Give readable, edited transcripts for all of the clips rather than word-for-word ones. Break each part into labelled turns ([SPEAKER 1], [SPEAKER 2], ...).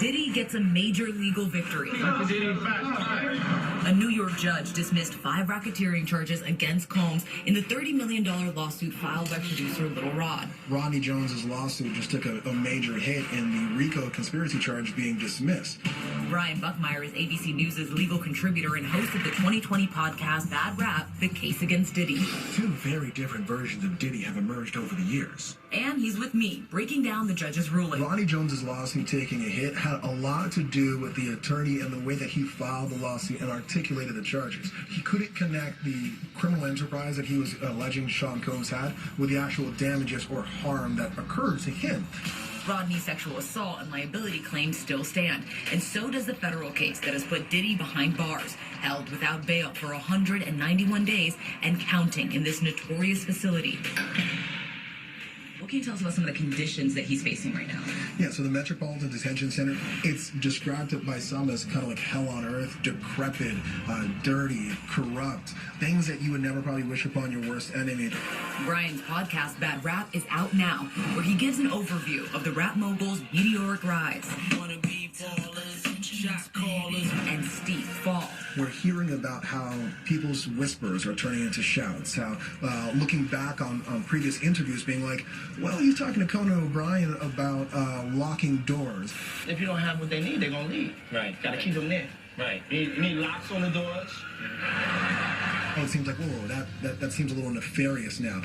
[SPEAKER 1] Diddy gets a major legal victory. A New York judge dismissed 5 racketeering charges against Combs in the $30 million lawsuit filed by producer Little Rod.
[SPEAKER 2] Rodney Jones's lawsuit just took a major hit in the RICO conspiracy charge being dismissed.
[SPEAKER 1] Brian Buckmeyer is ABC News' legal contributor and host of the 2020 podcast Bad Rap, The Case Against Diddy.
[SPEAKER 3] 2 very different versions of Diddy have emerged over the years.
[SPEAKER 1] And he's with me, breaking down the judge's ruling.
[SPEAKER 2] Rodney Jones's lawsuit taking a hit had a lot to do with the attorney and the way that he filed the lawsuit and articulated the charges. He couldn't connect the criminal enterprise that he was alleging Sean Combs had with the actual damages or harm that occurred to him.
[SPEAKER 1] Rodney's sexual assault and liability claims still stand, and so does the federal case that has put Diddy behind bars, held without bail for 191 days and counting in this notorious facility. What can you tell us about some of the conditions that he's facing right now?
[SPEAKER 2] Yeah, so the Metropolitan Detention Center, it's described by some as kind of like hell on earth, decrepit, dirty, corrupt, things that you would never probably wish upon your worst enemy.
[SPEAKER 1] Brian's podcast, Bad Rap, is out now, where he gives an overview of the rap mogul's meteoric rise. Wanna be ballers, shot callers, and steep fall.
[SPEAKER 2] We're hearing about how people's whispers are turning into shouts, how looking back on previous interviews being like, well, he's talking to Conan O'Brien about locking doors.
[SPEAKER 4] If you don't have what they need, they're going to leave.
[SPEAKER 5] Right.
[SPEAKER 4] Got to keep them there.
[SPEAKER 5] Right.
[SPEAKER 4] You need locks on the doors.
[SPEAKER 2] Oh, it seems like, whoa, that seems a little nefarious now.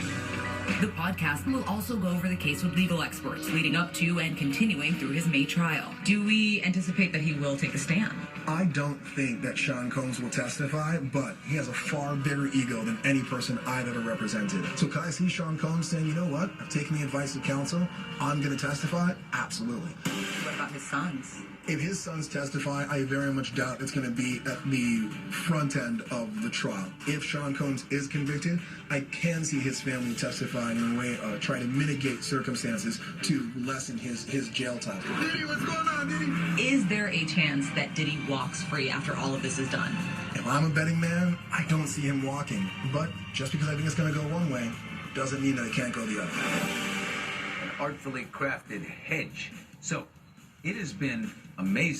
[SPEAKER 1] The podcast will also go over the case with legal experts leading up to and continuing through his May trial. Do we anticipate that he will take a stand?
[SPEAKER 2] I don't think that Sean Combs will testify, but he has a far bigger ego than any person I've ever represented. So can I see Sean Combs saying, you know what, I've taken the advice of counsel, I'm going to testify? Absolutely.
[SPEAKER 1] What about his sons?
[SPEAKER 2] If his sons testify, I very much doubt it's going to be at the front end of the trial. If Sean Combs is convicted, I can see his family testifying in a way, try to mitigate circumstances to lessen his jail time. Diddy, what's going on, Diddy?
[SPEAKER 1] Is there a chance that Diddy walks free after all of this is done?
[SPEAKER 2] If I'm a betting man, I don't see him walking. But just because I think it's going to go one way, doesn't mean that it can't go the other.
[SPEAKER 6] An artfully crafted hedge. So, it has been amazing.